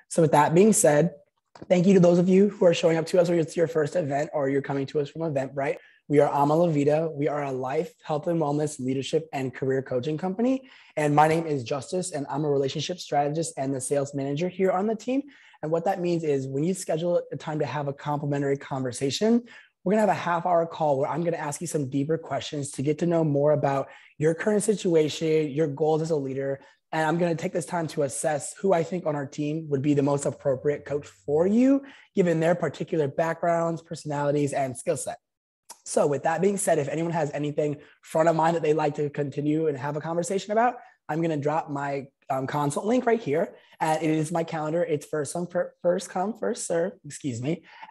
So with that being said, thank you to those of you who are showing up to us, whether it's your first event or you're coming to us from Eventbrite. We are Ama La Vida. We are a life, health and wellness, leadership, and career coaching company. And my name is Justice, and I'm a relationship strategist and the sales manager here on the team. And what that means is when you schedule a time to have a complimentary conversation, we're going to have a half-hour call where I'm going to ask you some deeper questions to get to know more about your current situation, your goals as a leader. And I'm going to take this time to assess who I think on our team would be the most appropriate coach for you, given their particular backgrounds, personalities, and skill set. So with that being said, if anyone has anything front of mind that they'd like to continue and have a conversation about, I'm going to drop my consult link right here. And it is my calendar. It's first come, first serve,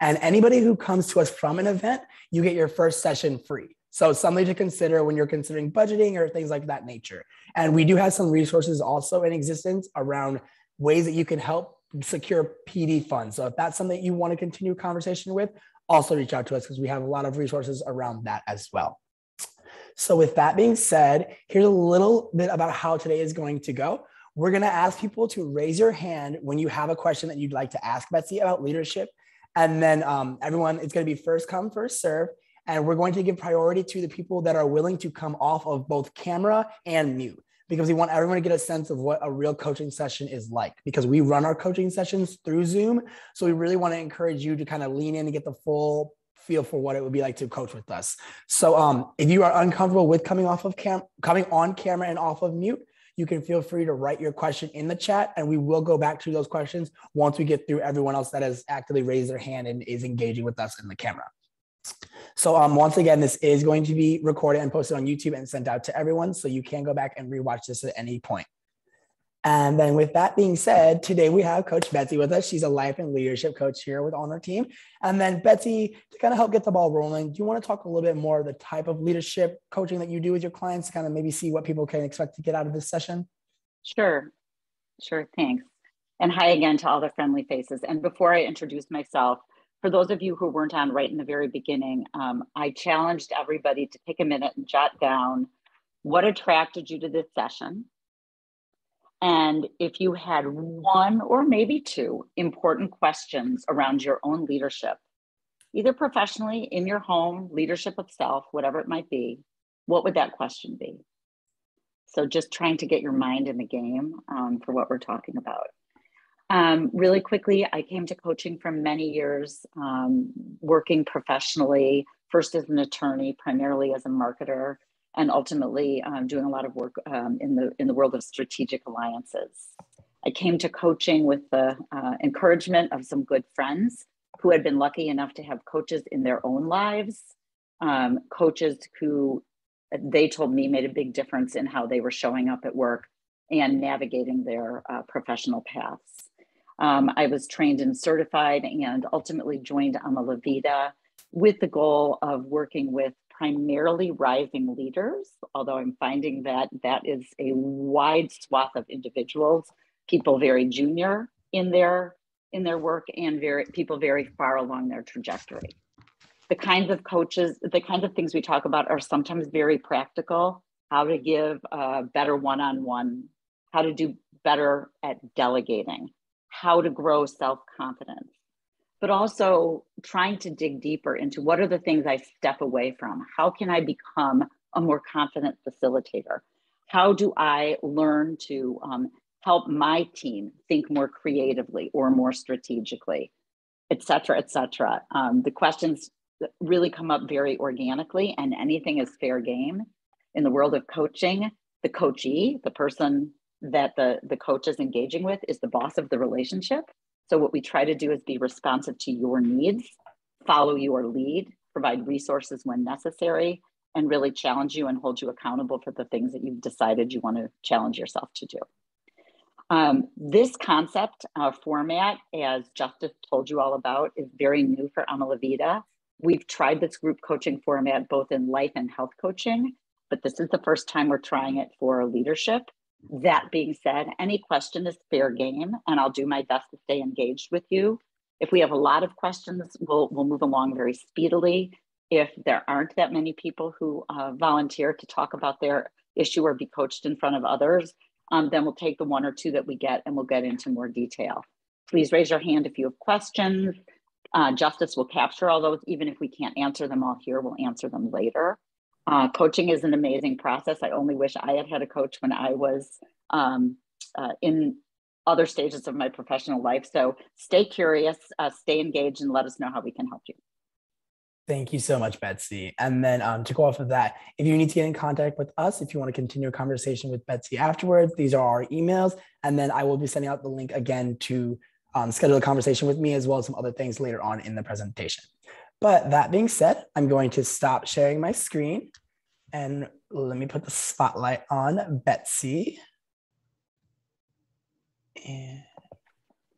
And anybody who comes to us from an event, you get your first session free. So something to consider when you're considering budgeting or things like that nature. And we do have some resources also in existence around ways that you can help secure PD funds. So if that's something you want to continue a conversation with, also reach out to us because we have a lot of resources around that as well. So with that being said, here's a little bit about how today is going to go. We're going to ask people to raise your hand when you have a question that you'd like to ask Betsy about leadership. And then everyone, it's going to be first come, first serve. And we're going to give priority to the people that are willing to come off of both camera and mute, because we want everyone to get a sense of what a real coaching session is like, because we run our coaching sessions through Zoom. So we really want to encourage you to kind of lean in and get the full feel for what it would be like to coach with us. So if you are uncomfortable with coming on camera and off of mute, you can feel free to write your question in the chat, and we will go back to those questions once we get through everyone else that has actively raised their hand and is engaging with us in the camera. So once again, this is going to be recorded and posted on YouTube and sent out to everyone. So you can go back and rewatch this at any point. And then with that being said, today we have Coach Betsy with us. She's a life and leadership coach here on our team. And then Betsy, to kind of help get the ball rolling, do you want to talk a little bit more of the type of leadership coaching that you do with your clients to kind of maybe see what people can expect to get out of this session? Sure, thanks. And hi again to all the friendly faces. And before I introduce myself, for those of you who weren't on right in the very beginning, I challenged everybody to take a minute and jot down what attracted you to this session. And if you had one or maybe two important questions around your own leadership, either professionally, in your home, leadership of self, whatever it might be, what would that question be? So just trying to get your mind in the game for what we're talking about. Really quickly, I came to coaching from many years, working professionally, first as an attorney, primarily as a marketer, and ultimately doing a lot of work in the world of strategic alliances. I came to coaching with the encouragement of some good friends who had been lucky enough to have coaches in their own lives, coaches who they told me made a big difference in how they were showing up at work and navigating their professional paths. I was trained and certified and ultimately joined Ama La Vida with the goal of working with primarily rising leaders, although I'm finding that that is a wide swath of individuals, people very junior in their work and people very far along their trajectory. The kinds of coaches, the kinds of things we talk about are sometimes very practical, how to give a better one-on-one, how to do better at delegating, how to grow self-confidence, but also trying to dig deeper into what are the things I step away from? How can I become a more confident facilitator? How do I learn to help my team think more creatively or more strategically, et cetera, et cetera? The questions really come up very organically, and anything is fair game. In the world of coaching, the coachee, the person that the coach is engaging with, is the boss of the relationship. So what we try to do is be responsive to your needs, follow your lead, provide resources when necessary, and really challenge you and hold you accountable for the things that you've decided you want to challenge yourself to do. This concept format, as Justice told you all about, is very new for Ama La Vida. We've tried this group coaching format both in life and health coaching, but this is the first time we're trying it for leadership. That being said, any question is fair game, and I'll do my best to stay engaged with you. If we have a lot of questions, we'll move along very speedily. If there aren't that many people who volunteer to talk about their issue or be coached in front of others, then we'll take the one or two that we get and we'll get into more detail. Please raise your hand if you have questions. Justice will capture all those. Even if we can't answer them all here, we'll answer them later. Coaching is an amazing process. I only wish I had had a coach when I was in other stages of my professional life. So stay curious, stay engaged, and let us know how we can help you. Thank you so much, Betsy. And then to go off of that, if you need to get in contact with us, if you want to continue a conversation with Betsy afterwards, these are our emails. And then I will be sending out the link again to schedule a conversation with me, as well as some other things later on in the presentation. But that being said, I'm going to stop sharing my screen and let me put the spotlight on Betsy. And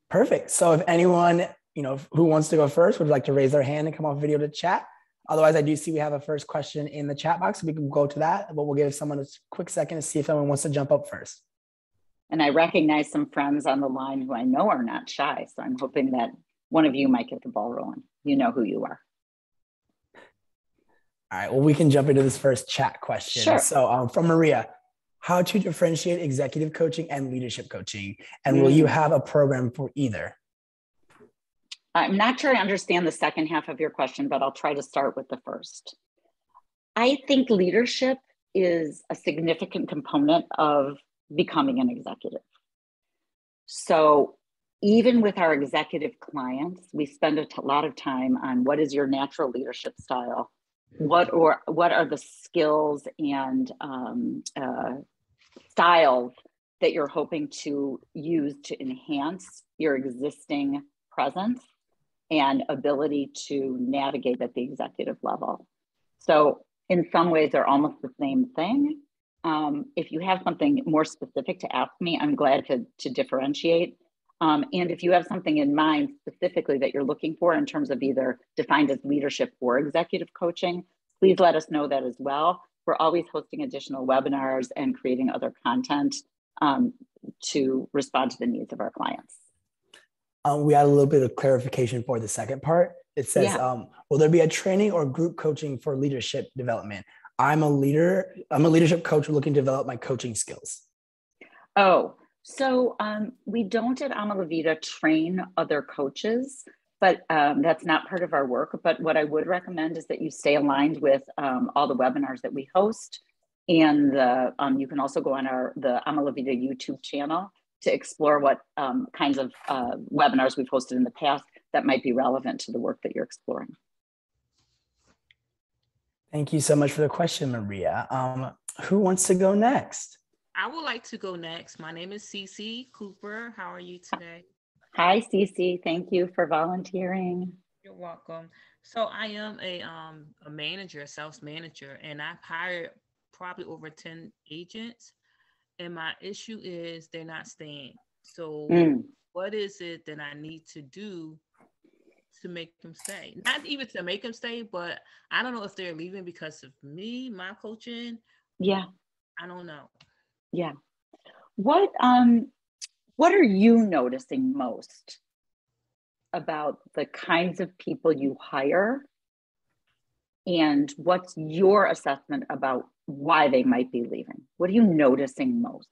perfect. So if anyone, who wants to go first would like to raise their hand and come off video to chat. Otherwise, I do see we have a first question in the chat box. So we can go to that, but we'll give someone a quick second to see if someone wants to jump up first. And I recognize some friends on the line who I know are not shy. So I'm hoping that one of you might get the ball rolling. You know who you are. All right, well, we can jump into this first chat question. Sure. So from Maria, how to differentiate executive coaching and leadership coaching? And will you have a program for either? I'm not sure I understand the second half of your question, but I'll try to start with the first. I think leadership is a significant component of becoming an executive. So even with our executive clients, we spend a lot of time on what is your natural leadership style? What are the skills and styles that you're hoping to use to enhance your existing presence and ability to navigate at the executive level? So in some ways, they're almost the same thing. If you have something more specific to ask me, I'm glad to differentiate. And if you have something in mind specifically that you're looking for in terms of either defined as leadership or executive coaching, please let us know that as well. We're always hosting additional webinars and creating other content to respond to the needs of our clients. We had a little bit of clarification for the second part. It says, will there be a training or group coaching for leadership development? I'm a leadership coach looking to develop my coaching skills. Oh, so we don't at Ama La Vida train other coaches, but that's not part of our work. But what I would recommend is that you stay aligned with all the webinars that we host. And you can also go on the Ama La Vida YouTube channel to explore what kinds of webinars we've hosted in the past that might be relevant to the work that you're exploring. Thank you so much for the question, Maria. Who wants to go next? I would like to go next. My name is Cece Cooper. How are you today? Hi, Cece. Thank you for volunteering. You're welcome. So I am a manager, a sales manager, and I've hired probably over 10 agents. And my issue is they're not staying. So what is it that I need to do to make them stay? Not even to make them stay, but I don't know if they're leaving because of me, my coaching. Yeah. I don't know. Yeah. What are you noticing most about the kinds of people you hire? And what's your assessment about why they might be leaving? What are you noticing most?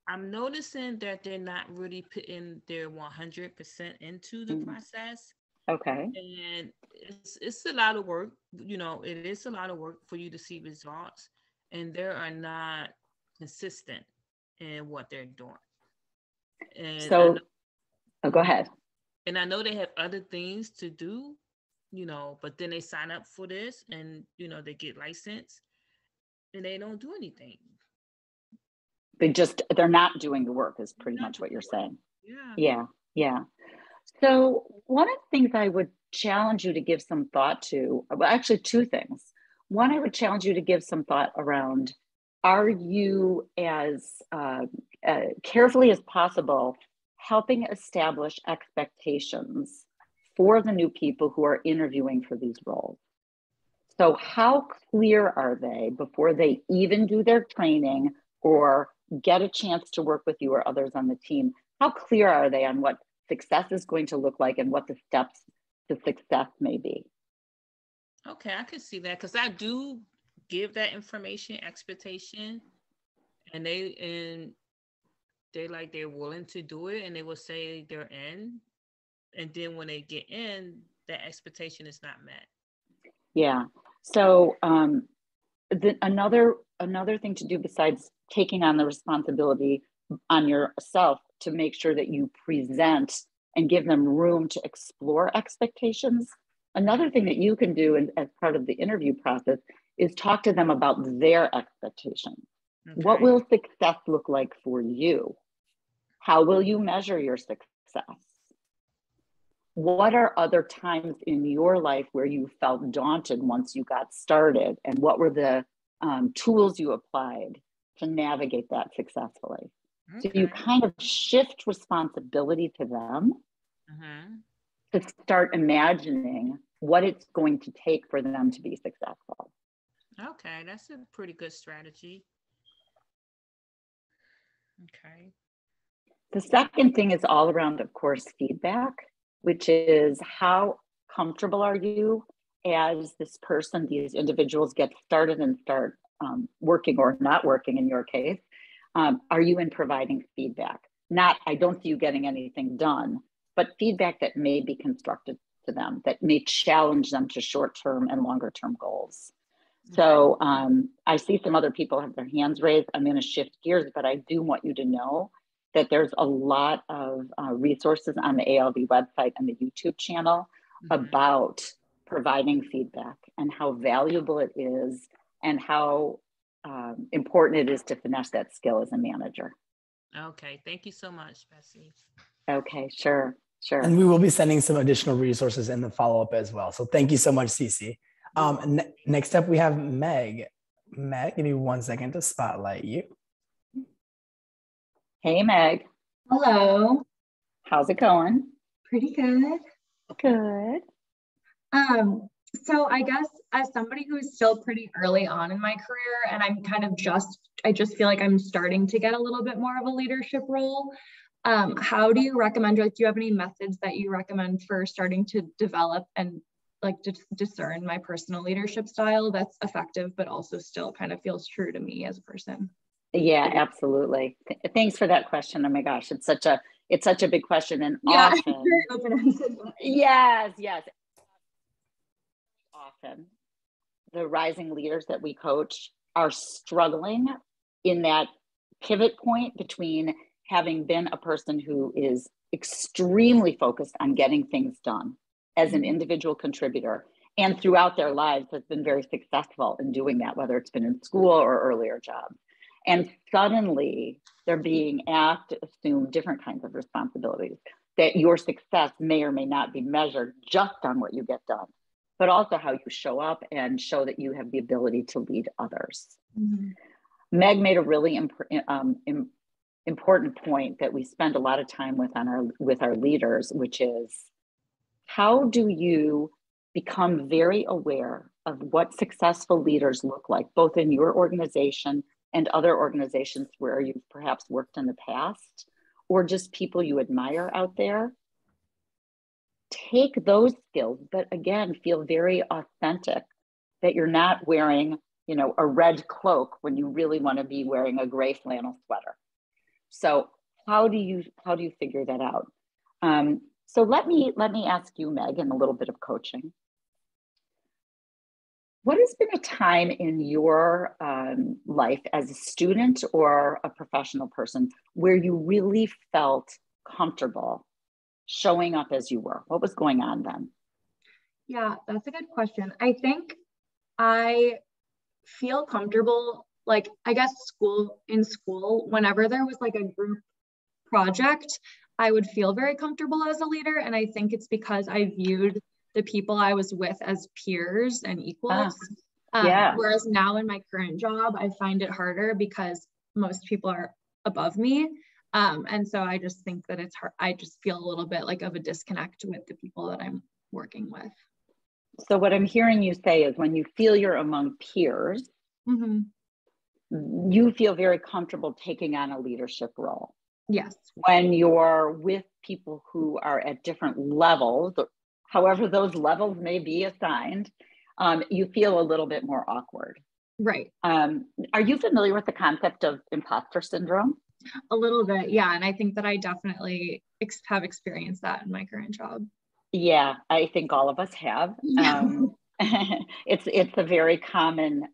I'm noticing that they're not really putting their 100% into the process. Okay. And it's a lot of work. It is a lot of work for you to see results. And they are not consistent in what they're doing. And so, go ahead. And I know they have other things to do, but then they sign up for this and, they get licensed and they don't do anything. They're not doing the work is pretty much what you're saying. Yeah. So one of the things I would challenge you to give some thought to, well, actually two things. One, I would challenge you to give some thought around, are you as carefully as possible helping establish expectations for the new people who are interviewing for these roles? So how clear are they before they even do their training or get a chance to work with you or others on the team? How clear are they on what success is going to look like and what the steps to success may be? Okay, I can see that because I do give that information, expectation, and they're willing to do it, and they will say they're in, and then when they get in, that expectation is not met. Yeah. So another thing to do besides taking on the responsibility on yourself to make sure that you present and give them room to explore expectations. Another thing that you can do as part of the interview process is talk to them about their expectations. Okay. What will success look like for you? How will you measure your success? What are other times in your life where you felt daunted once you got started? And what were the tools you applied to navigate that successfully? Okay. So you kind of shift responsibility to them to start imagining what it's going to take for them to be successful. Okay, that's a pretty good strategy. Okay. The second thing is all around, of course, feedback, which is how comfortable are you as this person, these individuals get started and start working or not working in your case. Are you in providing feedback? Not, I don't see you getting anything done, but feedback that may be constructive to them, that may challenge them to short-term and longer-term goals. So I see some other people have their hands raised. I'm going to shift gears, but I do want you to know that there's a lot of resources on the ALV website and the YouTube channel about providing feedback and how valuable it is and how important it is to finesse that skill as a manager. Okay, thank you so much, Betsy. Okay, sure. And we will be sending some additional resources in the follow-up as well. So thank you so much, Cece. Next up, we have Meg. Meg, give me 1 second to spotlight you. Hey, Meg. Hello. How's it going? Pretty good. Good. So I guess as somebody who's still pretty early on in my career, and I just feel like I'm starting to get a little bit more of a leadership role. How do you recommend, do you have any methods that you recommend for starting to develop and discern my personal leadership style that's effective, but also still kind of feels true to me as a person? Yeah, absolutely. Thanks for that question. Oh my gosh, it's such a big question, and yeah, often, yes. Often, the rising leaders that we coach are struggling in that pivot point between having been a person who is extremely focused on getting things done as an individual contributor, and throughout their lives has been very successful in doing that, whether it's been in school or earlier jobs. And suddenly they're being asked to assume different kinds of responsibilities, that your success may or may not be measured just on what you get done, but also how you show up and show that you have the ability to lead others. Meg made a really important point that we spend a lot of time with our leaders, which is, how do you become very aware of what successful leaders look like, both in your organization and other organizations where you've perhaps worked in the past, or just people you admire out there? Take those skills, but again, feel very authentic, that you're not wearing, a red cloak when you really want to be wearing a gray flannel sweater. So how do you figure that out? So let me ask you, Meg, in a little bit of coaching. What has been a time in your life as a student or a professional person where you really felt comfortable showing up as you were? What was going on then? Yeah, that's a good question. I think I feel comfortable, I guess in school, whenever there was a group project, I would feel very comfortable as a leader. And I think it's because I viewed the people I was with as peers and equals. Whereas now in my current job, I find it harder because most people are above me. And so I just think that it's hard. I just feel a little bit of a disconnect with the people that I'm working with. So what I'm hearing you say is, when you feel you're among peers, you feel very comfortable taking on a leadership role. Yes. When you're with people who are at different levels, however those levels may be assigned, you feel a little bit more awkward. Right. Are you familiar with the concept of imposter syndrome? A little bit, yeah. And I think that I definitely have experienced that in my current job. Yeah, I think all of us have. Yeah. It's a very common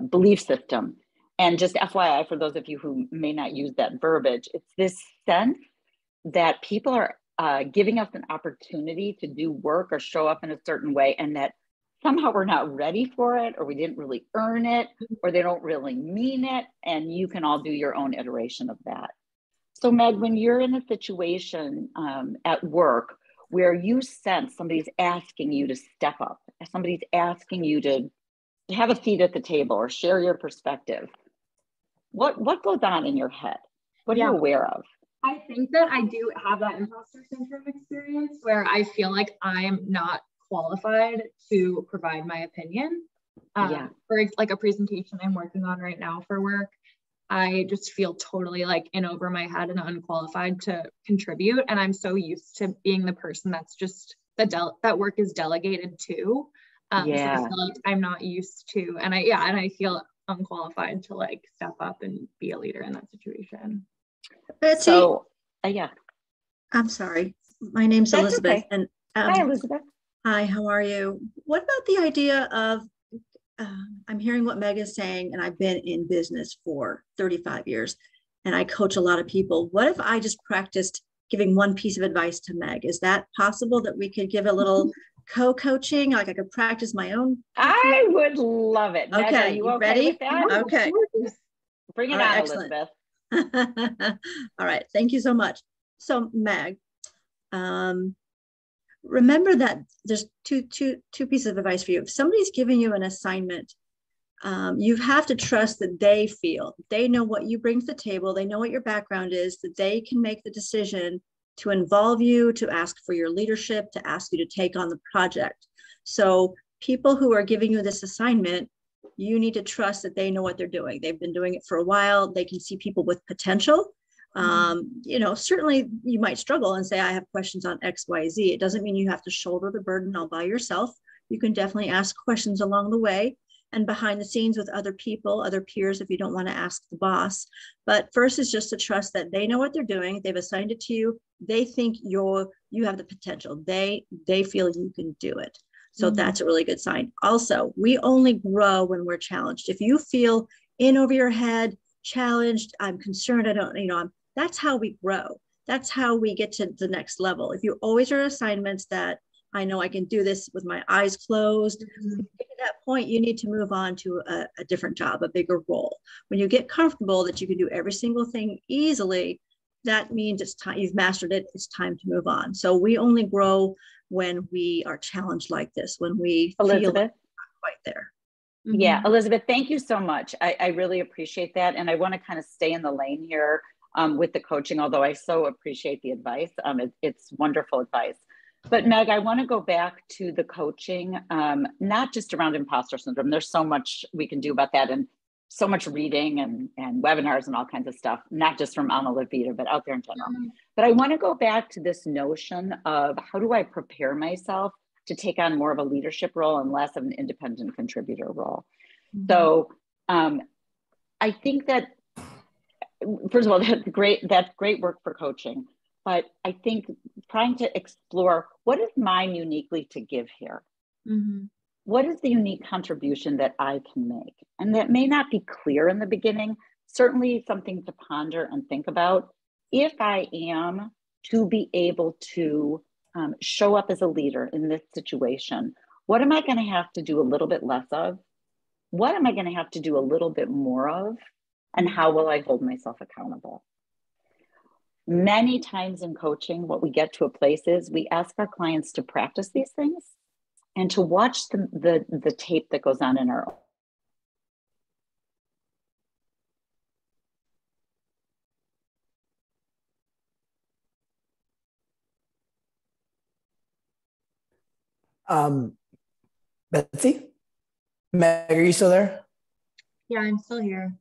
belief system. And just FYI, for those of you who may not use that verbiage, it's this sense that people are giving us an opportunity to do work or show up in a certain way, and that somehow we're not ready for it, or we didn't really earn it, or they don't really mean it. And you can all do your own iteration of that. So Meg, when you're in a situation at work where you sense somebody's asking you to step up, somebody's asking you to have a seat at the table or share your perspective, what goes on in your head? What are you aware of? I think that I do have that imposter syndrome experience where I feel like I'm not qualified to provide my opinion. For like a presentation I'm working on right now for work, I just feel totally like in over my head and unqualified to contribute. And I'm so used to being the person that's just that work is delegated to. So I feel like I'm not used to, and I feel unqualified to like step up and be a leader in that situation. Betsy, so I'm sorry. My name's That's Elizabeth. okay. And hi, Elizabeth. Hi, how are you? What about the idea of, I'm hearing what Meg is saying, and I've been in business for 35 years, and I coach a lot of people. What if I just practiced giving one piece of advice to Meg? Is that possible that we could give a little co-coaching? Like I could practice my own? I would love it. Okay, Meg, are you okay ready? with that? Okay. Bring it All right, on, excellent. Elizabeth. All right, thank you so much. So Meg, remember that there's two pieces of advice for you. If somebody's giving you an assignment, you have to trust that they know what you bring to the table. They know what your background is, that they can make the decision to involve you, to ask for your leadership, to ask you to take on the project. So people who are giving you this assignment, you need to trust that they know what they're doing. They've been doing it for a while. They can see people with potential. Certainly you might struggle and say, I have questions on X, Y, Z. It doesn't mean you have to shoulder the burden all by yourself. You can definitely ask questions along the way and behind the scenes with other people, other peers, if you don't want to ask the boss. But first is just to trust that they know what they're doing. They've assigned it to you. They think you have the potential. They feel you can do it. So that's a really good sign. Also, we only grow when we're challenged. If you feel in over your head, challenged, I'm concerned, that's how we grow. That's how we get to the next level. If you always are assignments that I know I can do this with my eyes closed, at that point, you need to move on to a different job, a bigger role. When you get comfortable that you can do every single thing easily, that means it's time, you've mastered it, it's time to move on. So we only grow when we are challenged like this, when we feel like we're not quite there. Yeah, Elizabeth, thank you so much. I really appreciate that. And I want to kind of stay in the lane here with the coaching, although I so appreciate the advice. It's wonderful advice. But Meg, I want to go back to the coaching, not just around imposter syndrome. There's so much we can do about that, and so much reading and webinars and all kinds of stuff, not just from Ama Levita, but out there in general. But I want to go back to this notion of how do I prepare myself to take on more of a leadership role and less of an independent contributor role. So I think that, first of all, that's great work for coaching. But I think trying to explore what is mine uniquely to give here. What is the unique contribution that I can make? And that may not be clear in the beginning, certainly something to ponder and think about. If I am to be able to show up as a leader in this situation, what am I going to have to do a little bit less of? What am I going to have to do a little bit more of? And how will I hold myself accountable? Many times in coaching, what we get to a place is we ask our clients to practice these things and to watch the tape that goes on in our Betsy? Meg, are you still there? Yeah, I'm still here.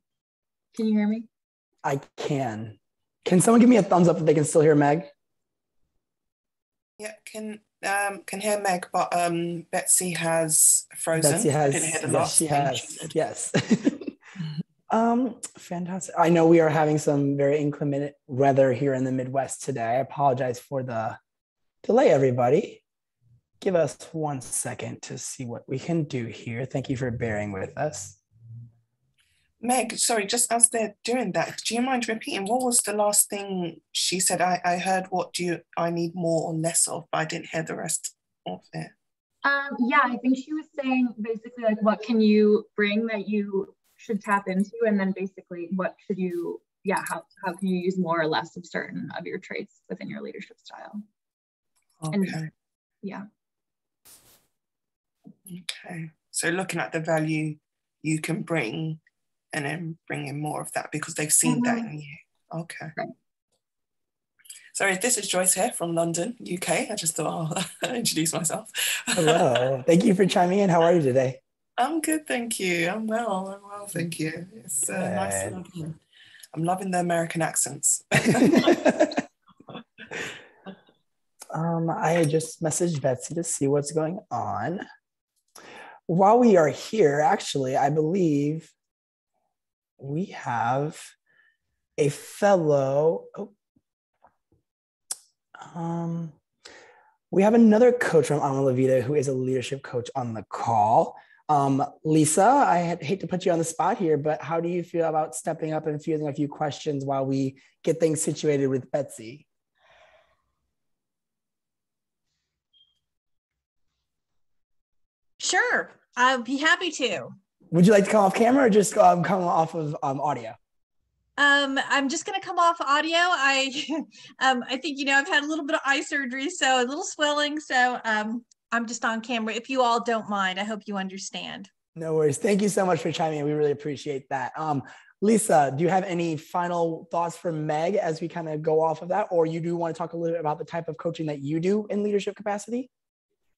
Can you hear me? I can. Can someone give me a thumbs up if they can still hear Meg? Yeah, can hear Meg, but Betsy has frozen. Betsy has, I didn't hear the yes, last she thing has, she said. yes. Fantastic. I know we are having some very inclement weather here in the Midwest today. I apologize for the delay, everybody. Give us 1 second to see what we can do here. Thank you for bearing with us. Meg, sorry, just as they're doing that, do you mind repeating what was the last thing she said? I heard I need more or less of, but I didn't hear the rest of it. Yeah, I think she was saying basically like, what can you bring that you should tap into, and then basically what should you, how can you use more or less of certain of your traits within your leadership style? Okay. And, yeah. Okay. So looking at the value you can bring and then bringing more of that because they've seen that in you. Okay. Right. Sorry, this is Joyce here from London, UK. I just thought I'll introduce myself. Hello. Thank you for chiming in. How are you today? I'm good, thank you. I'm well, thank you. It's nice to log in. I'm loving the American accents. I just messaged Betsy to see what's going on. While we are here, actually, I believe we have a fellow, we have another coach from Alma La Vida who is a leadership coach on the call. Lisa, I hate to put you on the spot here, but how do you feel about stepping up and fielding a few questions while we get things situated with Betsy? Sure, I'll be happy to. Would you like to come off camera or just come off of audio? I'm just going to come off audio. I think, I've had a little bit of eye surgery, so a little swelling. So I'm just on camera. If you all don't mind, I hope you understand. No worries. Thank you so much for chiming in. We really appreciate that. Lisa, do you have any final thoughts for Meg as we kind of go off of that? Or you do want to talk a little bit about the type of coaching that you do in leadership capacity?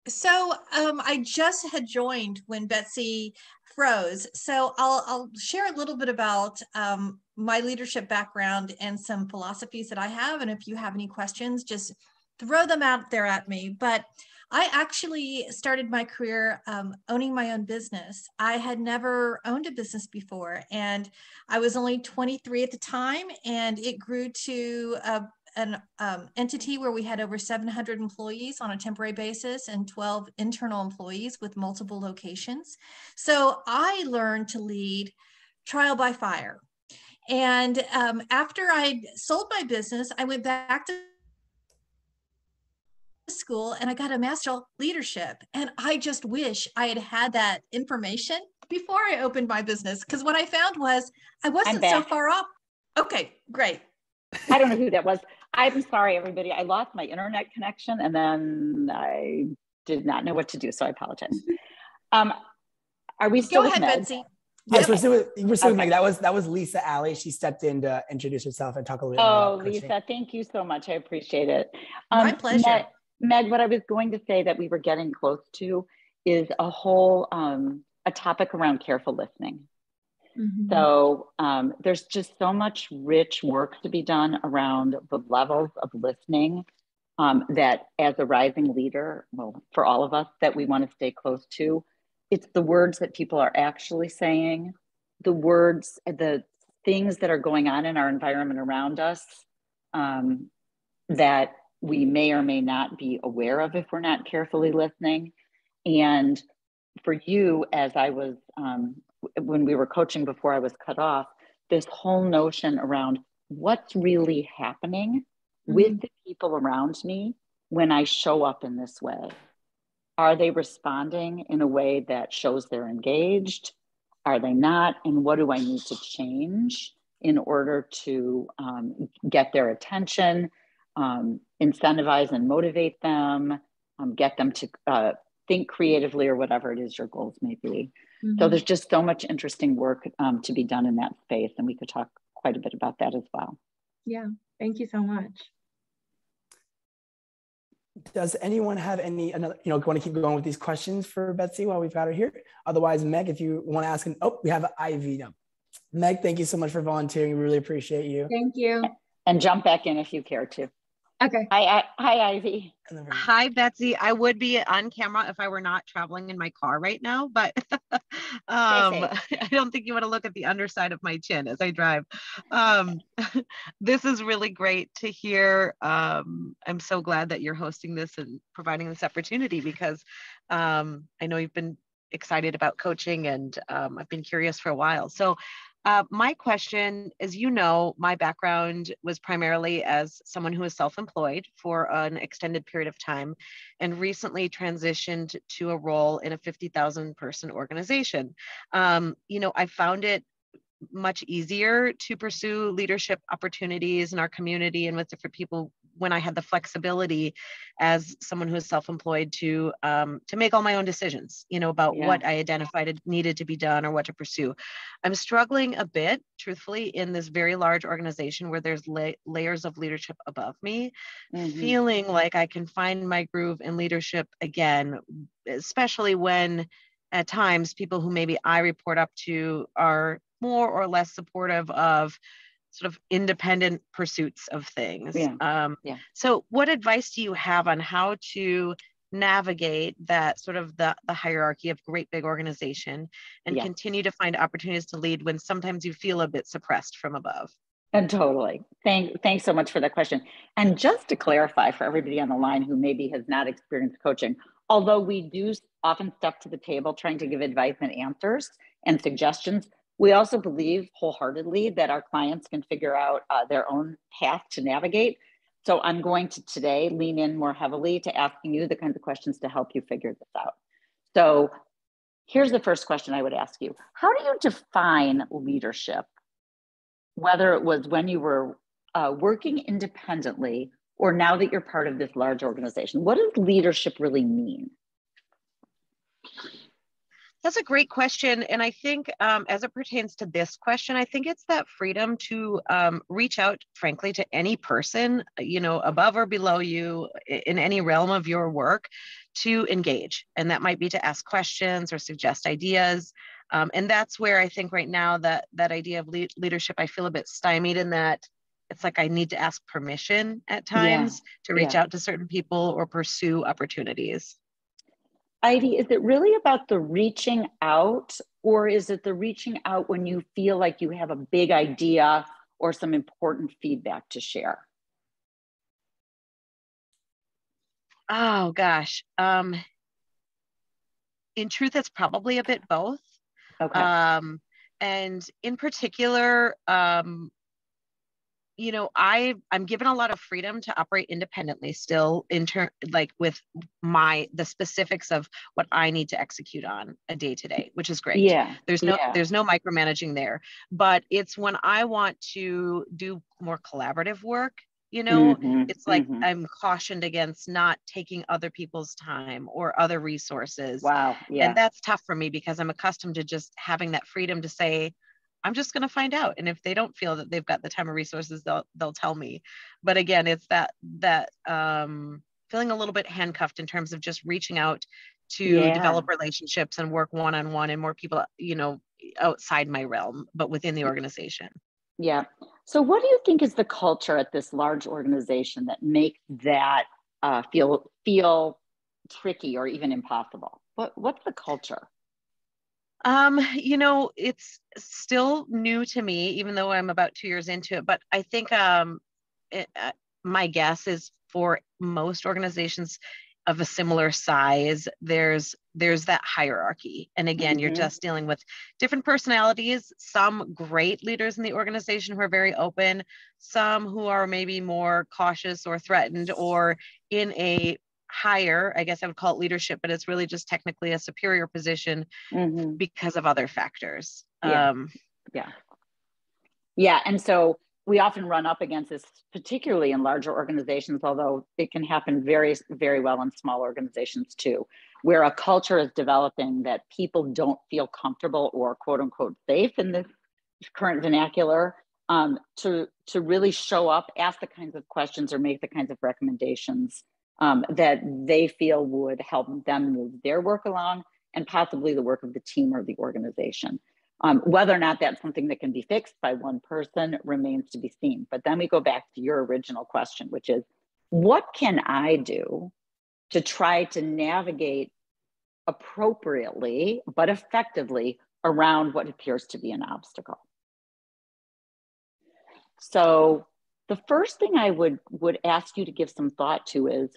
So I just had joined when Betsy froze. So I'll share a little bit about my leadership background and some philosophies that I have. And if you have any questions, just throw them out there at me. But I actually started my career owning my own business. I had never owned a business before, and I was only 23 at the time, and it grew to an entity where we had over 700 employees on a temporary basis and 12 internal employees with multiple locations. So I learned to lead trial by fire. And after I sold my business, I went back to school and I got a master of leadership. And I just wish I had had that information before I opened my business, because what I found was I wasn't so far off. Okay, great. I don't know who that was. I'm sorry, everybody. I lost my internet connection and then I did not know what to do. So I apologize. Are we still Go ahead, Meg? Betsy. Yes, we're still with Meg. That was Lisa Alley. She stepped in to introduce herself and talk a little bit about coaching. Lisa, thank you so much. I appreciate it. My pleasure. Meg, what I was going to say that we were getting close to is a whole a topic around careful listening. Mm-hmm. So there's just so much rich work to be done around the levels of listening that as a rising leader, well, for all of us, that we want to stay close to. It's the words that people are actually saying, the words, the things that are going on in our environment around us that we may or may not be aware of if we're not carefully listening. And for you, as I was, when we were coaching before I was cut off, this whole notion around what's really happening with the people around me when I show up in this way. Are they responding in a way that shows they're engaged? Are they not? And what do I need to change in order to get their attention, incentivize and motivate them, get them to think creatively or whatever it is your goals may be. Mm-hmm. So there's just so much interesting work to be done in that space. And we could talk quite a bit about that as well. Yeah, thank you so much. Does anyone have want to keep going with these questions for Betsy while we've got her here? Otherwise, Meg, if you want to ask, we have an IV now. Meg, thank you so much for volunteering. We really appreciate you. Thank you. And jump back in if you care to. Okay. Hi, Ivy. Hi, Betsy. I would be on camera if I were not traveling in my car right now, but I don't think you want to look at the underside of my chin as I drive. This is really great to hear. I'm so glad that you're hosting this and providing this opportunity, because I know you've been excited about coaching, and I've been curious for a while. So my question, as you know, my background was primarily as someone who was self-employed for an extended period of time, and recently transitioned to a role in a 50,000 person organization. I found it much easier to pursue leadership opportunities in our community and with different people when I had the flexibility as someone who is self-employed to make all my own decisions, about what I identified needed to be done or what to pursue. I'm struggling a bit, truthfully, in this very large organization where there's layers of leadership above me, feeling like I can find my groove in leadership again, especially when at times people who maybe I report up to are more or less supportive of sort of independent pursuits of things. So what advice do you have on how to navigate that sort of the hierarchy of great big organization and continue to find opportunities to lead when sometimes you feel a bit suppressed from above? And totally. Thanks so much for that question. And just to clarify for everybody on the line who maybe has not experienced coaching, although we do often step to the table trying to give advice and answers and suggestions, we also believe wholeheartedly that our clients can figure out their own path to navigate. So I'm going to today lean in more heavily to asking you the kinds of questions to help you figure this out. So here's the first question I would ask you. How do you define leadership? Whether it was when you were working independently or now that you're part of this large organization, what does leadership really mean? That's a great question. And I think as it pertains to this question, I think it's that freedom to reach out, frankly, to any person, above or below you in any realm of your work to engage. And that might be to ask questions or suggest ideas. And that's where I think right now that idea of leadership, I feel a bit stymied in that it's like I need to ask permission at times to reach out to certain people or pursue opportunities. Ivy, is it really about the reaching out, or is it the reaching out when you feel like you have a big idea or some important feedback to share? Oh, gosh. In truth, it's probably a bit both. Okay. And in particular, I'm given a lot of freedom to operate independently still with the specifics of what I need to execute on a day to day, which is great. There's no micromanaging there, but it's when I want to do more collaborative work, it's like I'm cautioned against not taking other people's time or other resources. Wow. Yeah. And that's tough for me because I'm accustomed to just having that freedom to say, I'm just going to find out. And if they don't feel that they've got the time or resources, they'll tell me. But again, it's that feeling a little bit handcuffed in terms of just reaching out to develop relationships and work one-on-one and more people, outside my realm, but within the organization. Yeah. So what do you think is the culture at this large organization that makes that feel tricky or even impossible? What's the culture? It's still new to me, even though I'm about 2 years into it. But I think my guess is for most organizations of a similar size, there's that hierarchy. And again, you're just dealing with different personalities, some great leaders in the organization who are very open, some who are maybe more cautious or threatened or in a higher, I guess I would call it leadership, but it's really just technically a superior position because of other factors. And so we often run up against this, particularly in larger organizations, although it can happen very, very well in small organizations too, where a culture is developing that people don't feel comfortable or quote unquote safe in the current vernacular to really show up, ask the kinds of questions or make the kinds of recommendations that they feel would help them move their work along and possibly the work of the team or the organization. Whether or not that's something that can be fixed by one person remains to be seen. But then we go back to your original question, which is, what can I do to try to navigate appropriately but effectively around what appears to be an obstacle? So the first thing I would ask you to give some thought to is,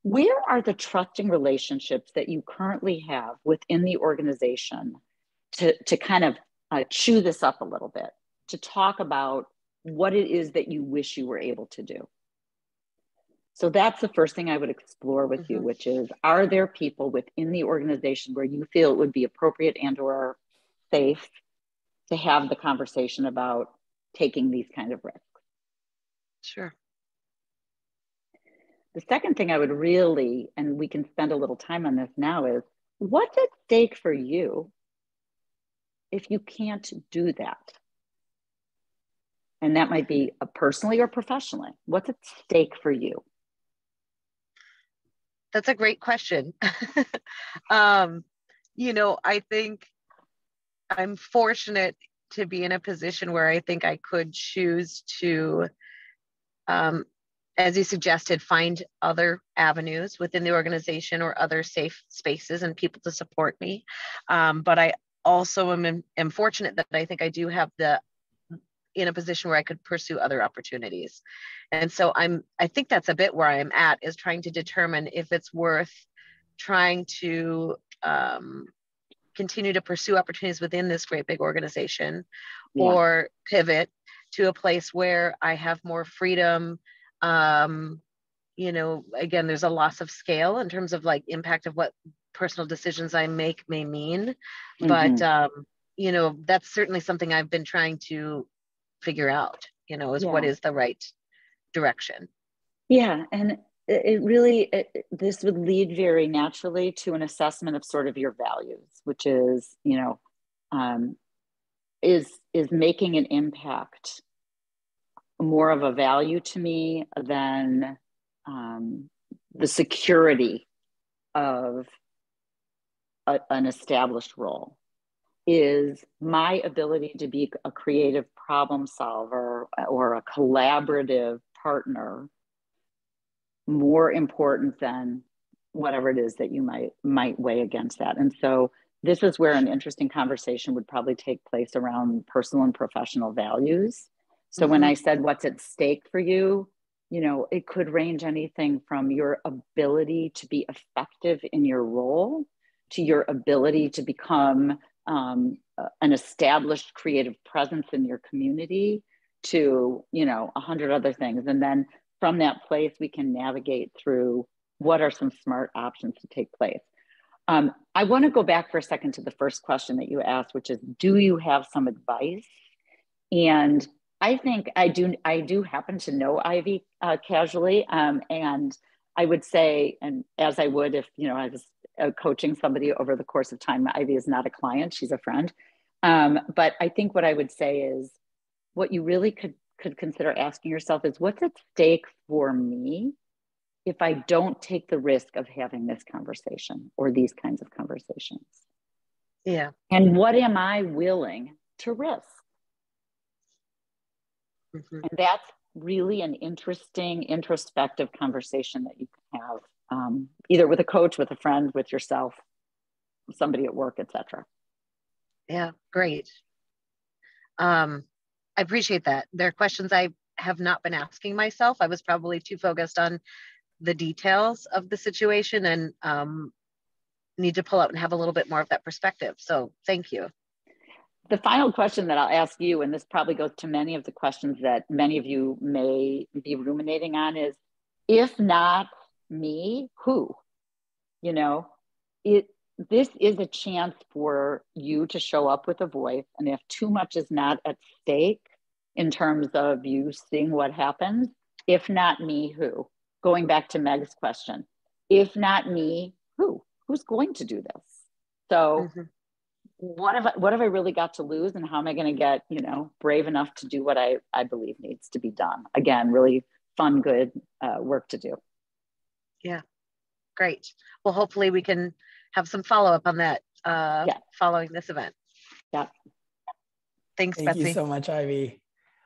where are the trusting relationships that you currently have within the organization to kind of chew this up a little bit, to talk about what it is that you wish you were able to do? So that's the first thing I would explore with you, which is, are there people within the organization where you feel it would be appropriate and or safe to have the conversation about taking these kind of risks? Sure. The second thing I would really, and we can spend a little time on this now, is what's at stake for you if you can't do that? And that might be personally or professionally. What's at stake for you? That's a great question. I think I'm fortunate to be in a position where I think I could choose to, as you suggested, find other avenues within the organization or other safe spaces and people to support me. But I also am fortunate that I think I do have in a position where I could pursue other opportunities. And so I think that's a bit where I'm at, is trying to determine if it's worth trying to continue to pursue opportunities within this great big organization, or pivot to a place where I have more freedom. Again, there's a loss of scale in terms of like impact of what personal decisions I make may mean. But, that's certainly something I've been trying to figure out, is what is the right direction. Yeah. And this would lead very naturally to an assessment of sort of your values, which is, is making an impact more of a value to me than the security of an established role? Is my ability to be a creative problem solver or a collaborative partner more important than whatever it is that you might weigh against that? And so this is where an interesting conversation would probably take place around personal and professional values. So when I said what's at stake for you, it could range anything from your ability to be effective in your role to your ability to become an established creative presence in your community to, 100 other things. And then from that place, we can navigate through what are some smart options to take place. I want to go back for a second to the first question that you asked, which is, do you have some advice? And I think I do happen to know Ivy casually. And I would say, and as I would if, I was coaching somebody over the course of time, Ivy is not a client, she's a friend. But I think what I would say is, what you really could consider asking yourself is, what's at stake for me if I don't take the risk of having this conversation or these kinds of conversations? Yeah. And what am I willing to risk? And that's really an interesting, introspective conversation that you can have, either with a coach, with a friend, with yourself, somebody at work, etc. Yeah, great. I appreciate that. There are questions I have not been asking myself. I was probably too focused on the details of the situation and need to pull out and have a little bit more of that perspective. So thank you. The final question that I'll ask you, and this probably goes to many of the questions that many of you may be ruminating on, is, if not me, who? This is a chance for you to show up with a voice. And if too much is not at stake in terms of you seeing what happens, if not me, who? Going back to Meg's question, if not me, who? Who's going to do this? So what have I really got to lose, and how am I going to get, brave enough to do what I believe needs to be done? Again, really fun, good work to do. Yeah, great. Well, hopefully we can have some follow-up on that following this event. Yeah. Thanks, Thank Betsy. you so much, Ivy.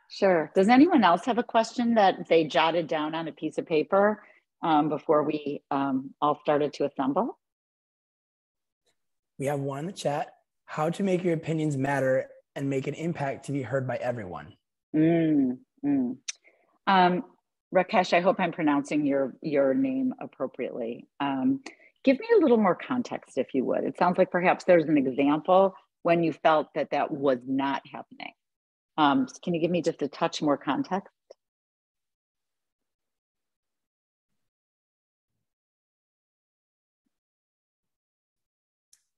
Sure. Does anyone else have a question that they jotted down on a piece of paper before we all started to assemble? We have one in the chat. How to make your opinions matter and make an impact to be heard by everyone. Rakesh, I hope I'm pronouncing your name appropriately. Give me a little more context, if you would. It sounds like perhaps there's an example when you felt that that was not happening. Can you give me just a touch more context?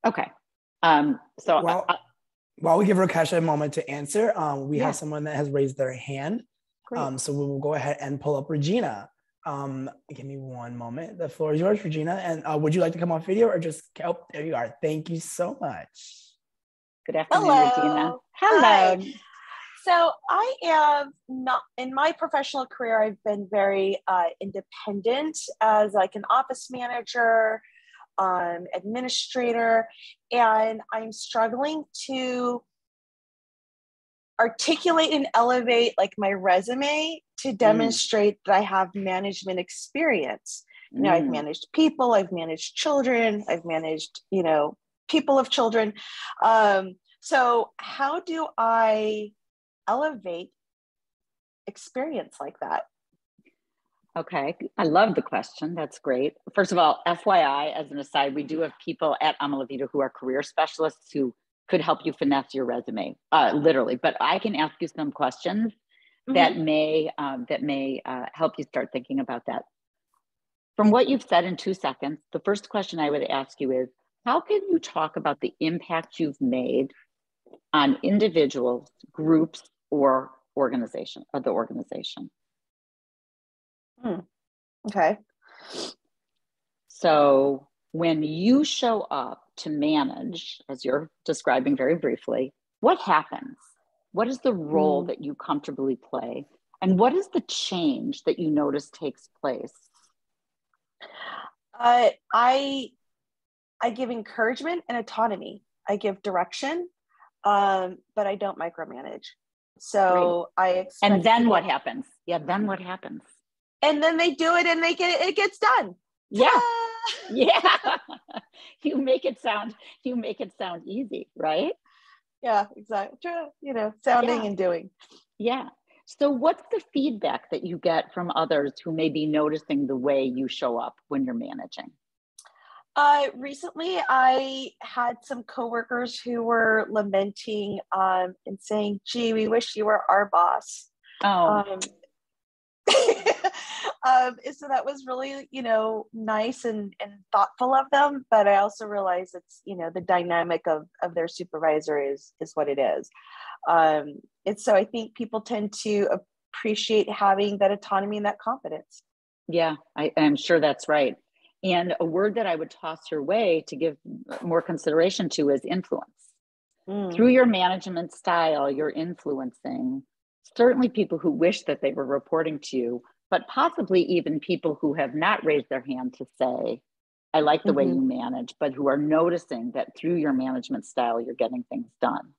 Okay. While we give Rakesh a moment to answer, we have someone that has raised their hand. So we will go ahead and pull up Regina. Give me one moment. The floor is yours, Regina. And would you like to come off video or just, oh, there you are. Thank you so much. Good afternoon, Regina. Hello. Hi. So I am not, in my professional career, I've been very independent as like an office manager, administrator, and I'm struggling to articulate and elevate like my resume to demonstrate that I have management experience. You know, I've managed people, I've managed children, I've managed, you know, people of children. So how do I elevate experience like that? Okay, I love the question. That's great. First of all, FYI, as an aside, we do have people at Amalavita who are career specialists who could help you finesse your resume, literally. But I can ask you some questions that may help you start thinking about that. From what you've said in 2 seconds, the first question I would ask you is, how can you talk about the impact you've made on individuals, groups, or organization, or the organization? Okay. So when you show up to manage, as you're describing very briefly, what happens? What is the role that you comfortably play? And what is the change that you notice takes place? I give encouragement and autonomy. I give direction, but I don't micromanage. So I expect. And then what happens? Yeah, then what happens? And then they do it and it gets done. Yeah. Yeah. You make it sound easy, right? Yeah, exactly. You know, sounding and doing. Yeah. So what's the feedback that you get from others who may be noticing the way you show up when you're managing? Recently, I had some coworkers who were lamenting and saying, gee, we wish you were our boss. So that was really, you know, nice and thoughtful of them. But I also realize it's, you know, the dynamic of their supervisor is what it is. And so I think people tend to appreciate having that autonomy and that confidence. Yeah, I'm sure that's right. And a word that I would toss your way to give more consideration to is influence. Through your management style, you're influencing certainly people who wish that they were reporting to you, but possibly even people who have not raised their hand to say, I like the way you manage, but who are noticing that through your management style, you're getting things done.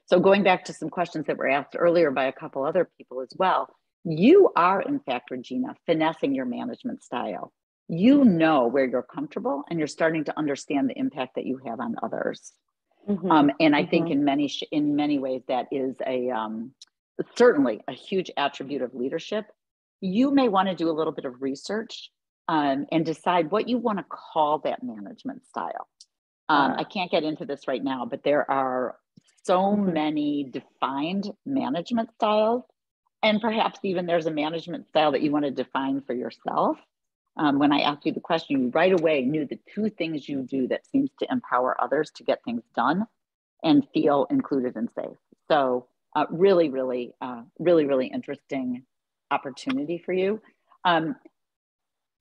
So going back to some questions that were asked earlier by a couple other people as well, you are in fact, Regina, finessing your management style. You know where you're comfortable and you're starting to understand the impact that you have on others. And I think in many ways that is certainly a huge attribute of leadership. You may want to do a little bit of research and decide what you want to call that management style. I can't get into this right now, but there are so many defined management styles, and perhaps even there's a management style that you want to define for yourself. When I asked you the question, you right away knew the 2 things you do that seems to empower others to get things done and feel included and safe. So really interesting opportunity for you.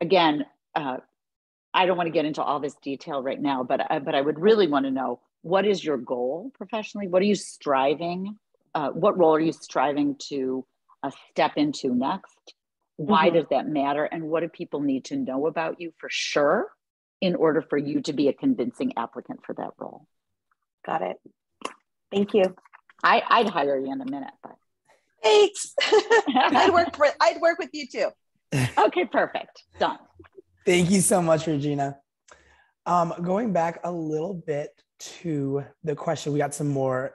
Again, I don't want to get into all this detail right now, but I would really want to know, what is your goal professionally? What are you striving? What role are you striving to step into next? Why does that matter? And what do people need to know about you for sure in order for you to be a convincing applicant for that role? Got it. Thank you. I'd hire you in a minute, but thanks. I'd work with you too. Okay, perfect. Done. Thank you so much, Regina. Going back a little bit to the question, we got some more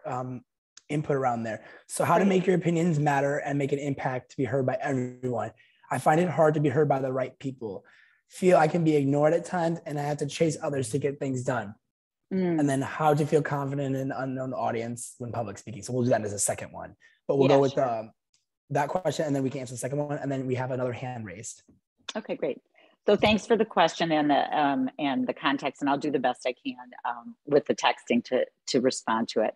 input around there. So how to make your opinions matter and make an impact to be heard by everyone. I find it hard to be heard by the right people. Feel I can be ignored at times and I have to chase others to get things done. And then how to feel confident in an unknown audience when public speaking. So we'll do that as a second one, but we'll go with that question and then we can answer the second one. And then we have another hand raised. Okay, great. So thanks for the question and the context, and I'll do the best I can with the texting to respond to it.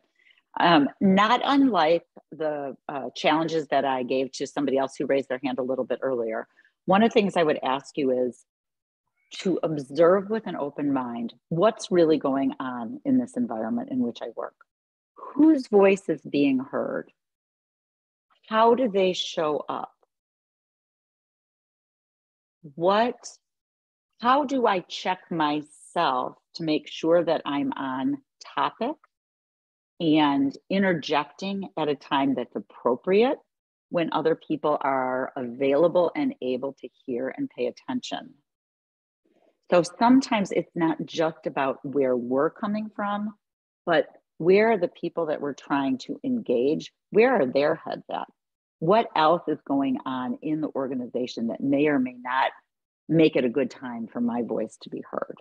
Not unlike the challenges that I gave to somebody else who raised their hand a little bit earlier, one of the things I would ask you is to observe with an open mind what's really going on in this environment in which I work. Whose voice is being heard? How do they show up? How do I check myself to make sure that I'm on topic and interjecting at a time that's appropriate when other people are available and able to hear and pay attention? So sometimes it's not just about where we're coming from, but where are the people that we're trying to engage? Where are their heads at? What else is going on in the organization that may or may not make it a good time for my voice to be heard?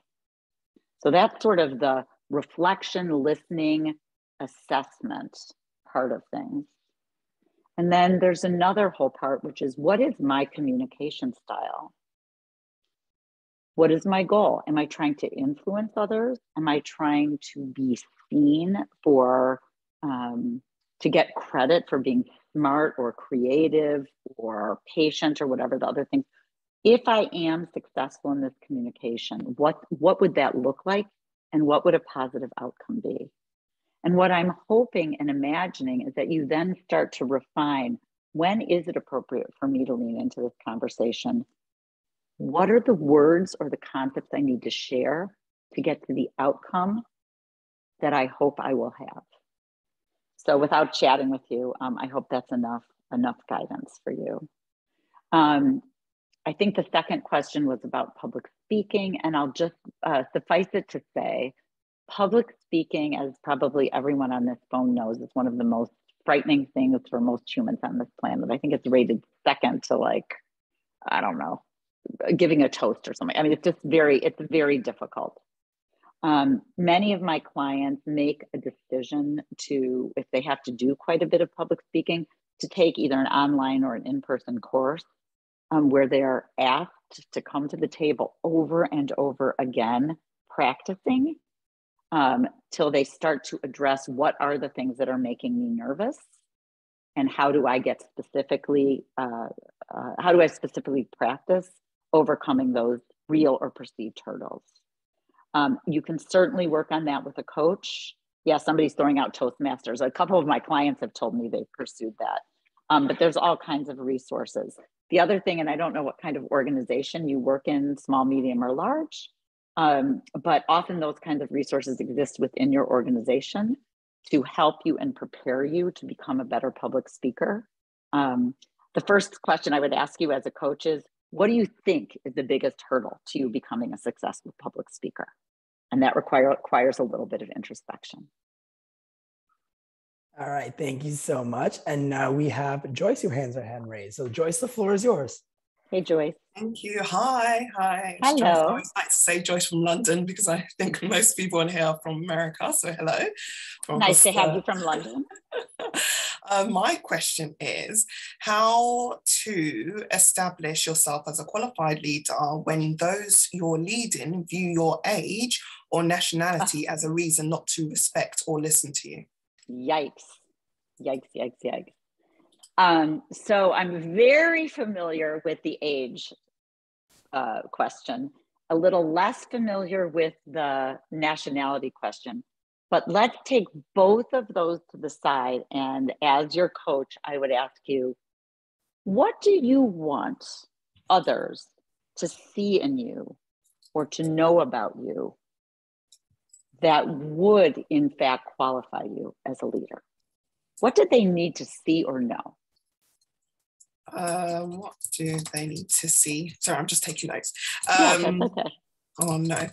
So that's sort of the reflection, listening, assessment part of things. And then there's another whole part, which is what is my communication style? What is my goal? Am I trying to influence others? Am I trying to be seen for, to get credit for being smart or creative or patient or whatever the other things? If I am successful in this communication, what would that look like? And what would a positive outcome be? And what I'm hoping and imagining is that you then start to refine, when is it appropriate for me to lean into this conversation? What are the words or the concepts I need to share to get to the outcome that I hope I will have? So without chatting with you, I hope that's enough guidance for you. I think the second question was about public speaking, and I'll just suffice it to say, public speaking, as probably everyone on this phone knows, is one of the most frightening things for most humans on this planet. I think it's rated second to, like, I don't know, giving a toast or something. I mean, it's very difficult. Many of my clients make a decision to, if they have to do quite a bit of public speaking, to take either an online or an in-person course where they are asked to come to the table over and over again, practicing till they start to address what are the things that are making me nervous and how do I get specifically, how do I specifically practice overcoming those real or perceived hurdles. You can certainly work on that with a coach. Yeah, somebody's throwing out Toastmasters. A couple of my clients have told me they've pursued that, but there's all kinds of resources. The other thing, and I don't know what kind of organization you work in, small, medium, or large, but often those kinds of resources exist within your organization to help you and prepare you to become a better public speaker. The first question I would ask you as a coach is, what do you think is the biggest hurdle to you becoming a successful public speaker? And that requires a little bit of introspection. All right, thank you so much. And now we have Joyce, who has her hand raised. So Joyce, the floor is yours. Hey, Joyce. Thank you. Hi. It's hello. Joyce. I always like to say Joyce from London because I think most people in here are from America. So hello. Nice to have you from London. My question is how to establish yourself as a qualified leader when those you're leading view your age or nationality as a reason not to respect or listen to you. Yikes. So I'm very familiar with the age question, a little less familiar with the nationality question, but let's take both of those to the side. And as your coach, I would ask you, what do you want others to see in you or to know about you that would in fact qualify you as a leader? What did they need to see or know? What do they need to see? Sorry, I'm just taking notes. Yeah, that's okay. Oh no.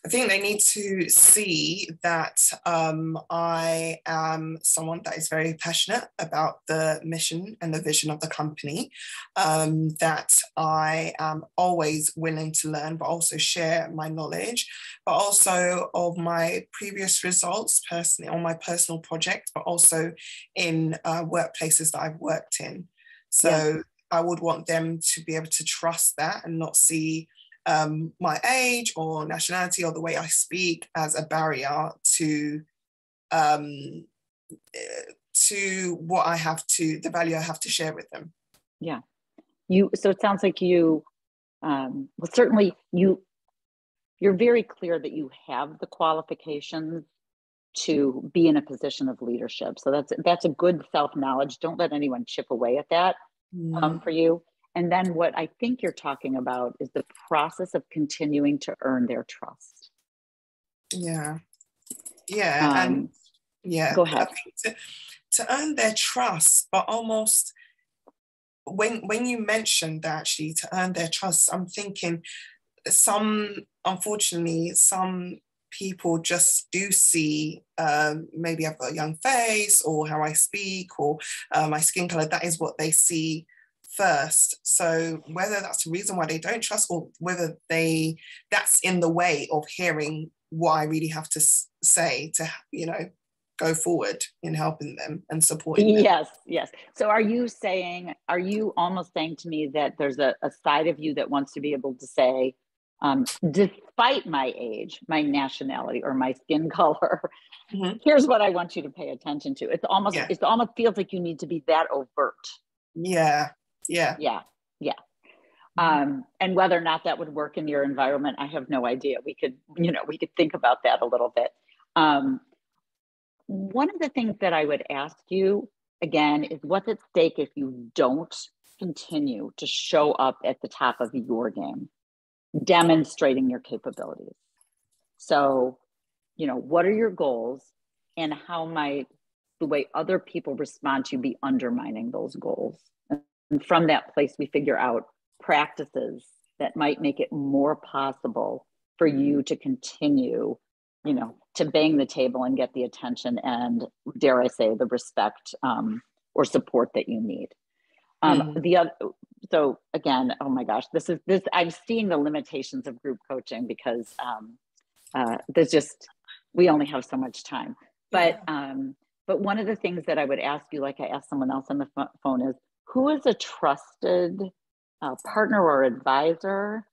I think they need to see that I am someone that is very passionate about the mission and the vision of the company, that I am always willing to learn, but also share my knowledge, but also of my previous results personally on my personal project, but also in workplaces that I've worked in. So yeah. I would want them to be able to trust that and not see my age or nationality or the way I speak as a barrier to what I have to, the value I have to share with them. Yeah. So it sounds like you, well, certainly you're very clear that you have the qualifications to be in a position of leadership. So that's a good self-knowledge. Don't let anyone chip away at that for you. And then what I think you're talking about is the process of continuing to earn their trust. Yeah. Yeah. And yeah, go ahead. To earn their trust, but almost when you mentioned that, actually, to earn their trust, I'm thinking unfortunately, some people just do see maybe I've got a young face or how I speak or my skin color. That is what they see first. So whether that's the reason why they don't trust or whether that's in the way of hearing what I really have to say to, go forward in helping them and supporting them. Yes. So are you almost saying to me that there's a side of you that wants to be able to say, despite my age, my nationality, or my skin color, here's what I want you to pay attention to. It almost feels like you need to be that overt. Yeah. And whether or not that would work in your environment, I have no idea. We could think about that a little bit. One of the things that I would ask you again is what's at stake if you don't continue to show up at the top of your game, demonstrating your capabilities. So, what are your goals, and how might the way other people respond to you be undermining those goals? And from that place, we figure out practices that might make it more possible for you to continue, to bang the table and get the attention and, dare I say, the respect or support that you need. So again, oh my gosh, I'm seeing the limitations of group coaching because we only have so much time. But one of the things that I would ask you, like I asked someone else on the phone, is who is a trusted partner or advisor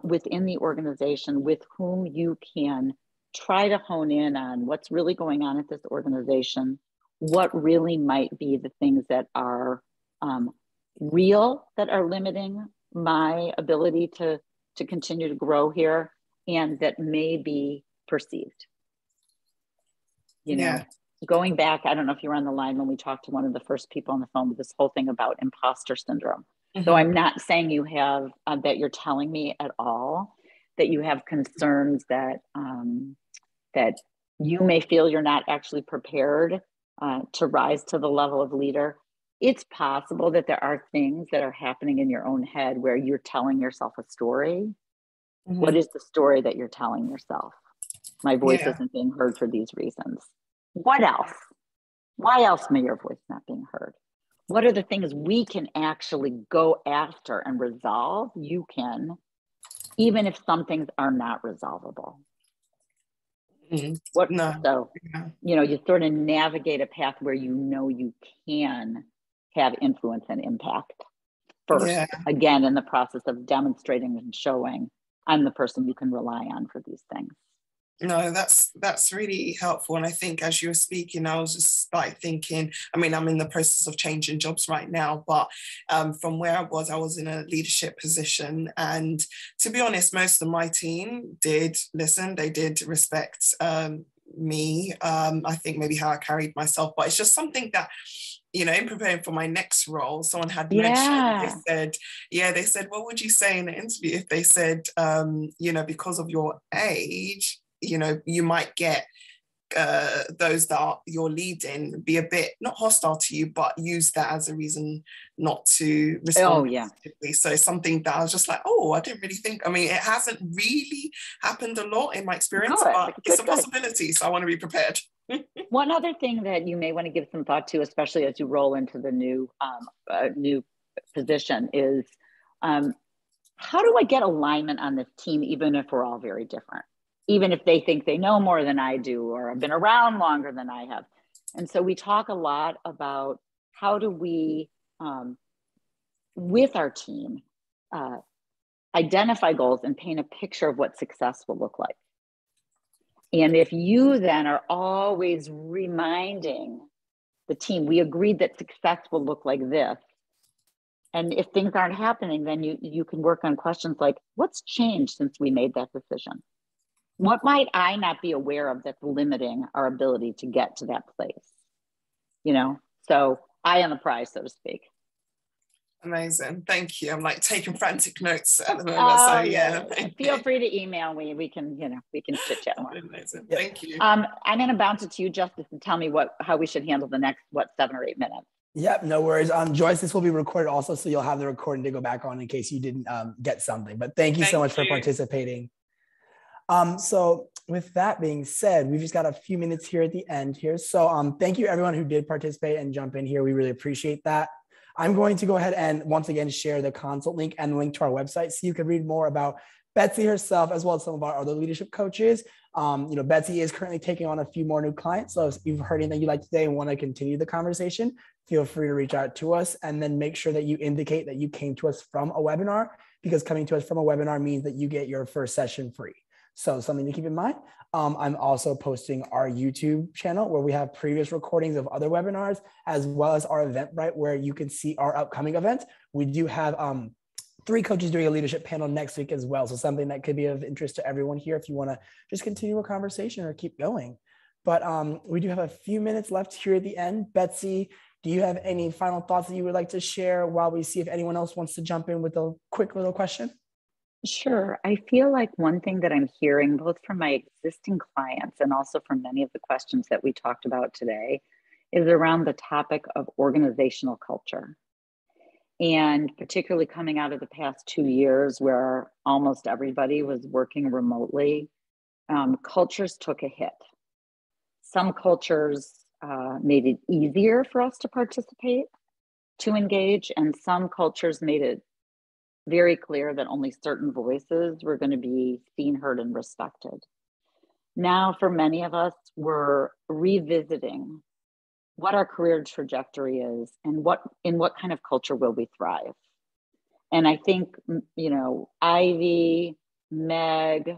within the organization with whom you can try to hone in on what's really going on at this organization, what really might be the things that are real that are limiting my ability to continue to grow here, and that may be perceived. Going back, I don't know if you were on the line when we talked to one of the first people on the phone with this whole thing about imposter syndrome. So I'm not saying you have, that you're telling me at all that you have concerns that that you may feel you're not actually prepared to rise to the level of leader. It's possible that there are things that are happening in your own head where you're telling yourself a story. What is the story that you're telling yourself? My voice isn't being heard for these reasons. What else? Why else may your voice not being heard? What are the things we can actually go after and resolve? You can, even if some things are not resolvable. You sort of navigate a path where you can have influence and impact first. Again, in the process of demonstrating and showing, I'm the person you can rely on for these things. No, that's really helpful. And I think as you were speaking, I was just thinking, I'm in the process of changing jobs right now, but from where I was in a leadership position. And to be honest, most of my team did listen. They did respect me. I think maybe how I carried myself, but it's just something that, in preparing for my next role, someone had mentioned, they said, what would you say in an interview if they said, because of your age, you might get those that you're leading be a bit not hostile to you, but use that as a reason not to respond. Oh, yeah. Positively. So it's something that I was just like, oh, I didn't really think. I mean, it hasn't really happened a lot in my experience, but it's a possibility. So I want to be prepared. One other thing that you may want to give some thought to, especially as you roll into the new position, is how do I get alignment on this team, even if we're all very different? Even if they think they know more than I do, or have been around longer than I have. And so we talk a lot about how do we, with our team, identify goals and paint a picture of what success will look like. And if you then are always reminding the team, we agreed that success will look like this. And if things aren't happening, then you can work on questions like, what's changed since we made that decision? What might I not be aware of that's limiting our ability to get to that place? You know, so eye on the prize, so to speak. Amazing. Thank you. I'm like taking frantic notes at the moment. Oh, so yeah. Feel free to email me. We can chit chat more. Amazing. Thank you. I'm going to bounce it to you, Justice, and tell me how we should handle the next, 7 or 8 minutes. Yep, no worries. Joyce, this will be recorded also, so you'll have the recording to go back on in case you didn't get something. But thank you so much for participating. So with that being said, we've just got a few minutes here at the end here. So thank you everyone who did participate and jump in here. We really appreciate that. I'm going to go ahead and once again share the consult link and the link to our website so you can read more about Betsy herself, as well as some of our other leadership coaches. Betsy is currently taking on a few more new clients. So if you've heard anything you like today and want to continue the conversation, feel free to reach out to us, and then make sure that you indicate that you came to us from a webinar, because coming to us from a webinar means that you get your first session free. So something to keep in mind. I'm also posting our YouTube channel where we have previous recordings of other webinars, as well as our Eventbrite where you can see our upcoming events. We do have 3 coaches doing a leadership panel next week as well. So something that could be of interest to everyone here if you want to just continue a conversation or keep going. But we do have a few minutes left here at the end. Betsy, do you have any final thoughts that you would like to share while we see if anyone else wants to jump in with a quick little question? Sure. I feel like one thing that I'm hearing both from my existing clients and also from many of the questions that we talked about today is around the topic of organizational culture. And particularly coming out of the past 2 years where almost everybody was working remotely, cultures took a hit. Some cultures made it easier for us to participate, to engage, and some cultures made it very clear that only certain voices were going to be seen, heard, and respected. Now, for many of us, we're revisiting what our career trajectory is and in what kind of culture will we thrive. And I think, Ivy, Meg,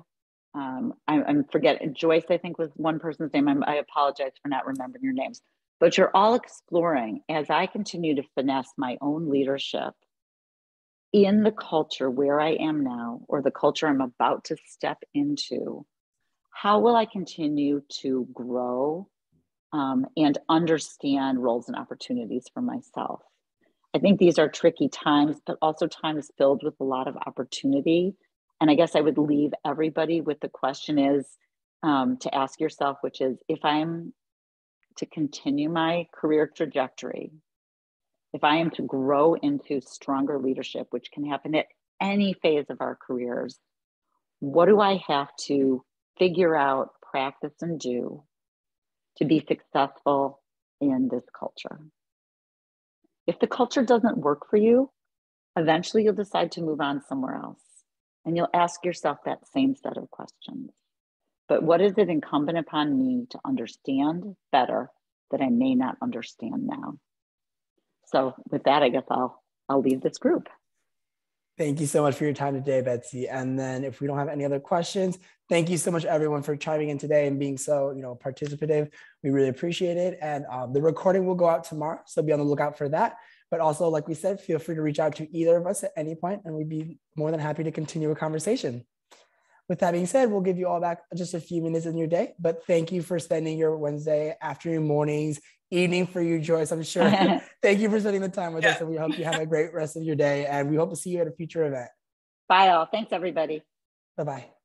I'm forgetting, Joyce, I think was one person's name. I apologize for not remembering your names, but you're all exploring, as I continue to finesse my own leadership in the culture where I am now, or the culture I'm about to step into, how will I continue to grow and understand roles and opportunities for myself? I think these are tricky times, but also times filled with a lot of opportunity. And I guess I would leave everybody with the question is to ask yourself, which is, if I'm to continue my career trajectory, if I am to grow into stronger leadership, which can happen at any phase of our careers, what do I have to figure out, practice, and do to be successful in this culture? If the culture doesn't work for you, eventually you'll decide to move on somewhere else. And you'll ask yourself that same set of questions. But what is it incumbent upon me to understand better that I may not understand now? So with that, I guess I'll leave this group. Thank you so much for your time today, Betsy. And then if we don't have any other questions, thank you so much, everyone, for chiming in today and being so, participative. We really appreciate it. And the recording will go out tomorrow, so be on the lookout for that. But also, like we said, feel free to reach out to either of us at any point, and we'd be more than happy to continue a conversation. With that being said, we'll give you all back just a few minutes in your day, but thank you for spending your Wednesday afternoon, mornings, evening for you, Joyce, I'm sure. Thank you for spending the time with us, and we hope you have a great rest of your day, and we hope to see you at a future event. Bye all. Thanks, everybody. Bye-bye.